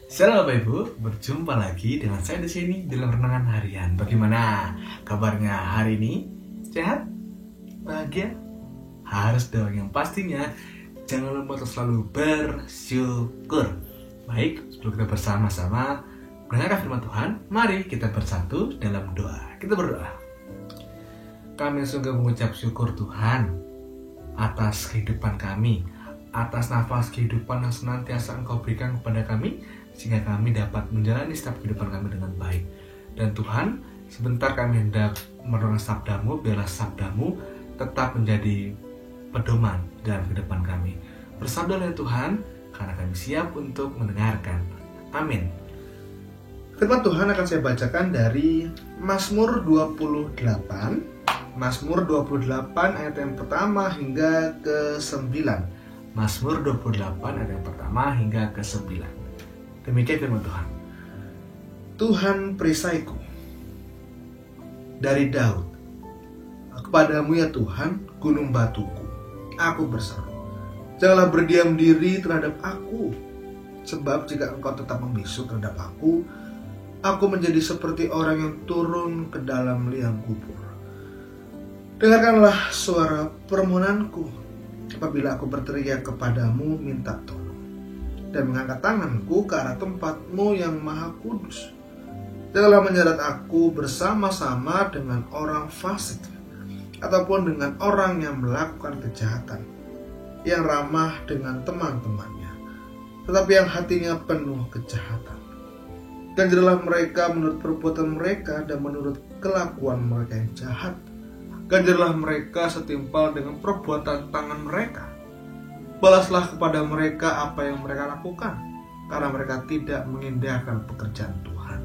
Shalom Bapak Ibu, berjumpa lagi dengan saya di sini dalam renungan harian. Bagaimana kabarnya hari ini? Sehat? Bahagia? Harus dong, yang pastinya jangan lupa untuk selalu bersyukur. Baik, sebelum kita bersama-sama mendengarkan firman Tuhan, mari kita bersatu dalam doa. Kita berdoa. Kami sungguh mengucap syukur Tuhan atas kehidupan kami, atas nafas kehidupan yang senantiasa Engkau berikan kepada kami, sehingga kami dapat menjalani setiap kehidupan kami dengan baik. Dan Tuhan, sebentar kami hendak merenung sabda-Mu, biarlah sabda-Mu tetap menjadi pedoman dalam kehidupan kami. Bersabdalah Tuhan, karena kami siap untuk mendengarkan. Amin. Firman Tuhan akan saya bacakan dari Mazmur 28. Mazmur 28 ayat yang pertama hingga ke-9. Mazmur 28 ayat yang pertama hingga ke-9. Demikian firman Tuhan. Tuhan perisaiku. Dari Daud. Kepadamu ya Tuhan, gunung batuku, aku berseru. Janganlah berdiam diri terhadap aku, sebab jika engkau tetap membisu terhadap aku menjadi seperti orang yang turun ke dalam liang kubur. Dengarkanlah suara permohonanku apabila aku berteriak kepadamu minta tolong, dan mengangkat tanganku ke arah tempat-Mu yang maha kudus. Janganlah menyeret aku bersama-sama dengan orang fasik, ataupun dengan orang yang melakukan kejahatan, yang ramah dengan teman-temannya, tetapi yang hatinya penuh kejahatan. Ganjarilah mereka menurut perbuatan mereka dan menurut kelakuan mereka yang jahat. Ganjarilah mereka setimpal dengan perbuatan tangan mereka. Balaslah kepada mereka apa yang mereka lakukan, karena mereka tidak mengindahkan pekerjaan Tuhan.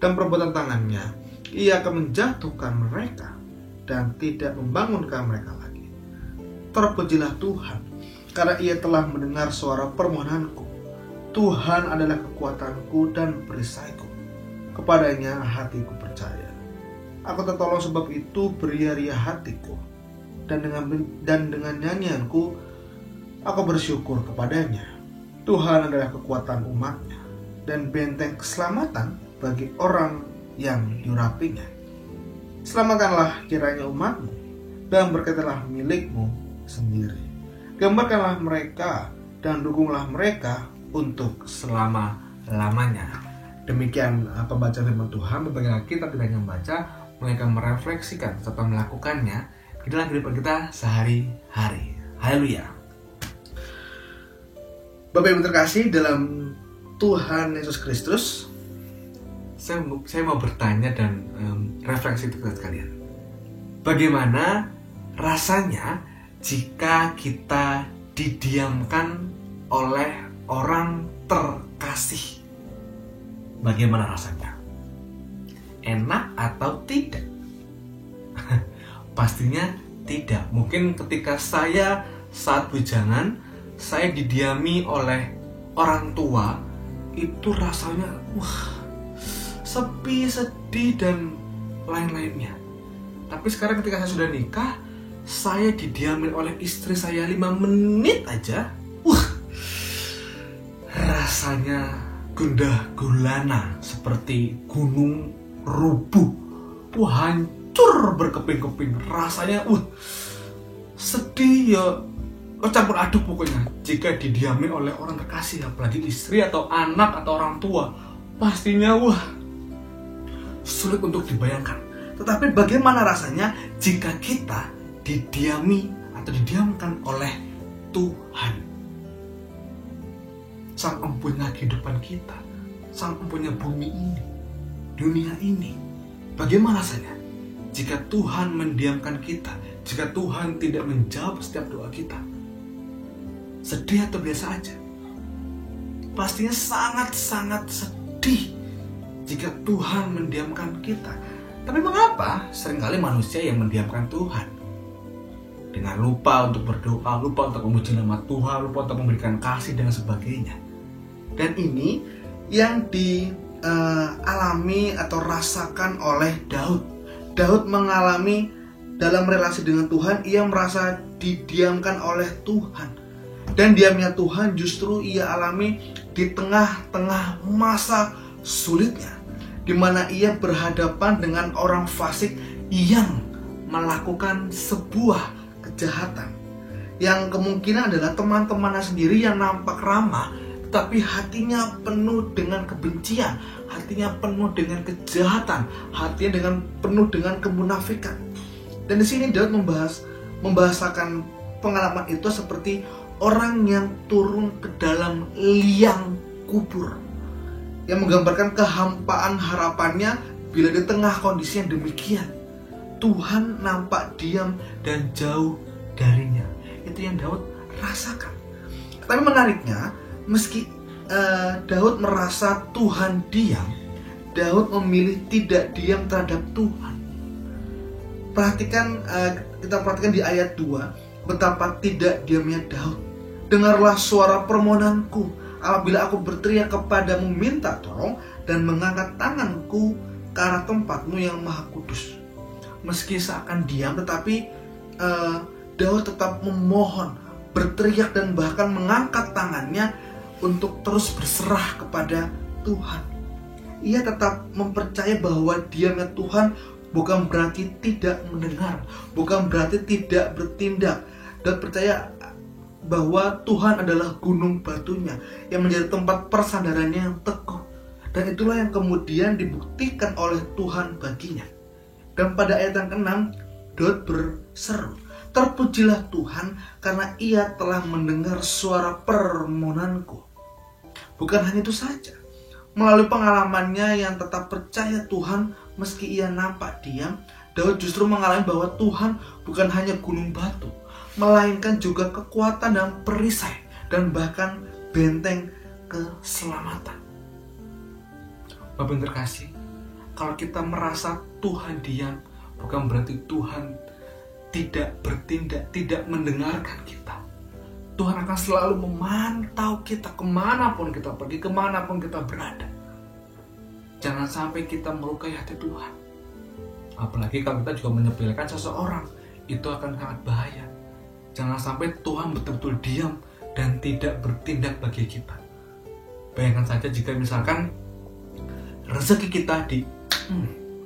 Dan perbuatan tangannya, Ia akan menjatuhkan mereka dan tidak membangunkan mereka lagi. Terpujilah Tuhan, karena Ia telah mendengar suara permohonanku. Tuhan adalah kekuatanku dan perisaiku. Kepadanya hatiku percaya. Aku tertolong, sebab itu beria-ria hatiku, dan dengan nyanyianku aku bersyukur kepadanya. Tuhan adalah kekuatan umat-Nya dan benteng keselamatan bagi orang yang diurapinya. Selamatkanlah kiranya umat-Mu dan berkatalah milik-Mu sendiri. Gambarkanlah mereka dan dukunglah mereka untuk selama-lamanya. Demikian pembacaan firman Tuhan. Bagaimana kita tidak hanya membaca, melainkan merefleksikan serta melakukannya di dalam kehidupan kita sehari-hari. Haleluya. Bapak Ibu terkasih dalam Tuhan Yesus Kristus, saya mau bertanya dan refleksi untuk kita sekalian. Bagaimana rasanya jika kita didiamkan oleh orang terkasih? Bagaimana rasanya? Enak atau tidak? Pastinya tidak. Mungkin ketika saya saat bujangan, saya didiami oleh orang tua, itu rasanya sepi, sedih, dan lain-lainnya. Tapi sekarang ketika saya sudah nikah, saya didiami oleh istri saya 5 menit aja, rasanya gundah gulana, seperti gunung rubuh, hancur berkeping-keping. Rasanya sedih ya, campur aduk pokoknya jika didiami oleh orang terkasih, apalagi istri atau anak atau orang tua. Pastinya sulit untuk dibayangkan. Tetapi bagaimana rasanya jika kita didiami atau didiamkan oleh Tuhan, Sang Empunya kehidupan kita, Sang Empunya bumi ini, dunia ini. Bagaimana rasanya jika Tuhan mendiamkan kita, jika Tuhan tidak menjawab setiap doa kita? Sedih atau biasa aja? Pastinya sangat-sangat sedih jika Tuhan mendiamkan kita. Tapi mengapa seringkali manusia yang mendiamkan Tuhan? Dengan lupa untuk berdoa, lupa untuk memuji nama Tuhan, lupa untuk memberikan kasih dan sebagainya. Dan ini yang dialami atau rasakan oleh Daud. Daud mengalami dalam relasi dengan Tuhan, ia merasa didiamkan oleh Tuhan. Dan diamnya Tuhan justru ia alami di tengah-tengah masa sulitnya, di mana ia berhadapan dengan orang fasik yang melakukan sebuah kejahatan, yang kemungkinan adalah teman-temannya sendiri yang nampak ramah, tapi hatinya penuh dengan kebencian, hatinya penuh dengan kejahatan, hatinya penuh dengan kemunafikan. Dan di sini Daud membahasakan pengalaman itu seperti orang yang turun ke dalam liang kubur, yang menggambarkan kehampaan harapannya bila di tengah kondisi yang demikian Tuhan nampak diam dan jauh darinya. Itu yang Daud rasakan. Tapi menariknya, meski Daud merasa Tuhan diam, Daud memilih tidak diam terhadap Tuhan. Kita perhatikan di ayat 2, betapa tidak diamnya Daud. Dengarlah suara permohonanku apabila aku berteriak kepadamu minta tolong, dan mengangkat tanganku ke arah tempatmu yang maha kudus. Meski seakan diam, tetapi Daud tetap memohon, berteriak, dan bahkan mengangkat tangannya untuk terus berserah kepada Tuhan. Ia tetap mempercayai bahwa diamnya Tuhan bukan berarti tidak mendengar, bukan berarti tidak bertindak. Daud percaya bahwa Tuhan adalah gunung batunya yang menjadi tempat persandarannya yang teguh. Dan itulah yang kemudian dibuktikan oleh Tuhan baginya. Dan pada ayat yang ke-6, Daud berseru, terpujilah Tuhan karena ia telah mendengar suara permohonanku. Bukan hanya itu saja, melalui pengalamannya yang tetap percaya Tuhan meski ia nampak diam, Daud justru mengalami bahwa Tuhan bukan hanya gunung batu, melainkan juga kekuatan dan perisai, dan bahkan benteng keselamatan. Bapak yang terkasih, kalau kita merasa Tuhan diam, bukan berarti Tuhan tidak bertindak, tidak mendengarkan kita. Tuhan akan selalu memantau kita kemanapun kita pergi, kemanapun kita berada. Jangan sampai kita melukai hati Tuhan. Apalagi kalau kita juga menyepelekan seseorang, itu akan sangat bahaya. Jangan sampai Tuhan betul-betul diam dan tidak bertindak bagi kita. Bayangkan saja jika misalkan rezeki kita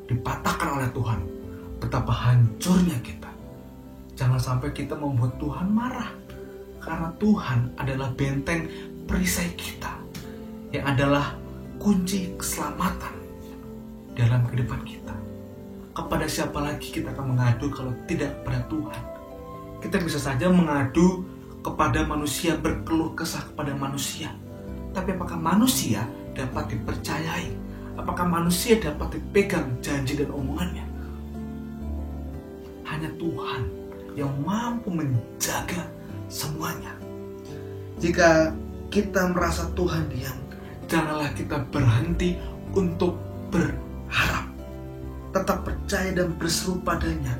dipatahkan oleh Tuhan, betapa hancurnya kita. Jangan sampai kita membuat Tuhan marah, karena Tuhan adalah benteng perisai kita, yang adalah kunci keselamatan dalam kehidupan kita. Kepada siapa lagi kita akan mengadu kalau tidak pada Tuhan? Kita bisa saja mengadu kepada manusia, berkeluh kesah kepada manusia. Tapi apakah manusia dapat dipercayai? Apakah manusia dapat dipegang janji dan omongannya? Hanya Tuhan yang mampu menjaga semuanya. Jika kita merasa Tuhan diam, janganlah kita berhenti untuk berharap. Tetap percaya dan berseru padanya.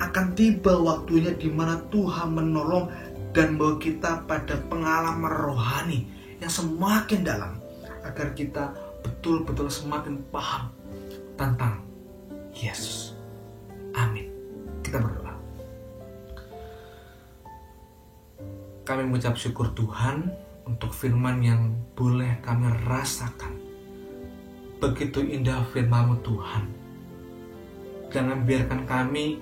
Akan tiba waktunya di mana Tuhan menolong dan membawa kita pada pengalaman rohani yang semakin dalam, agar kita betul-betul semakin paham tentang Yesus. Amin. Kita berdoa. Kami mengucap syukur Tuhan untuk firman yang boleh kami rasakan. Begitu indah firman-Mu Tuhan. Jangan biarkan kami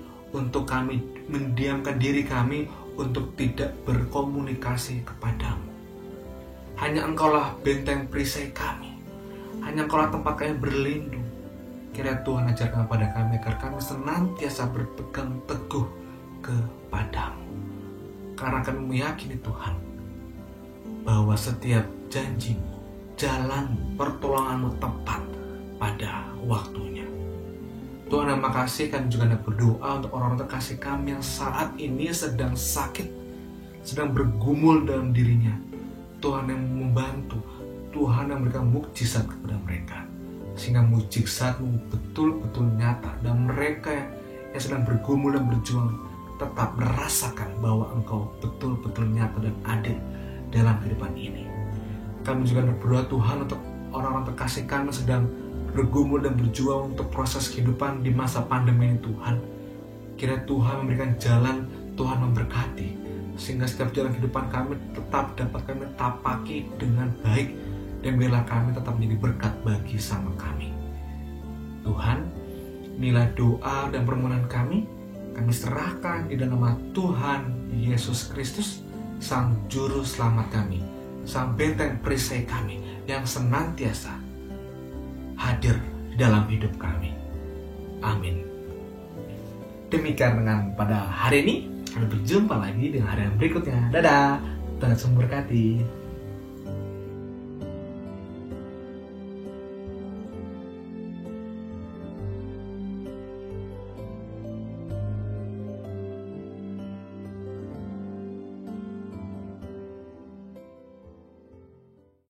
mendiamkan diri kami untuk tidak berkomunikasi kepadamu. Hanya Engkaulah benteng perisai kami. Hanya Engkaulah tempat kami berlindung. Kiranya Tuhan ajarkan kepada kami agar kami senantiasa berpegang teguh kepadamu. Karena kami meyakini Tuhan bahwa setiap janji-Mu, jalan-Mu, pertolongan-Mu tepat pada waktunya. Tuhan, terima kasih. Kami juga hendak berdoa untuk orang-orang terkasih kami yang saat ini sedang sakit, sedang bergumul dalam dirinya. Tuhan yang membantu, Tuhan yang memberikan mukjizat kepada mereka, sehingga mukjizat-Mu betul-betul nyata, dan mereka yang sedang bergumul dan berjuang tetap merasakan bahwa Engkau betul-betul nyata dan adil dalam kehidupan ini. Kami juga berdoa Tuhan untuk orang-orang terkasih kami sedang bergumul dan berjuang untuk proses kehidupan di masa pandemi ini Tuhan. Kiranya Tuhan memberikan jalan, Tuhan memberkati, sehingga setiap jalan kehidupan kami tetap dapat kami tapaki dengan baik, dan biarlah kami tetap menjadi berkat bagi sama kami. Tuhan, inilah doa dan permohonan kami serahkan di dalam nama Tuhan Yesus Kristus, Sang Juru Selamat kami, Sang Benteng perisai kami yang senantiasa hadir di dalam hidup kami. Amin. Demikian dengan pada hari ini. Sampai berjumpa lagi dengan hari yang berikutnya. Dadah, Tuhan Yesus memberkati.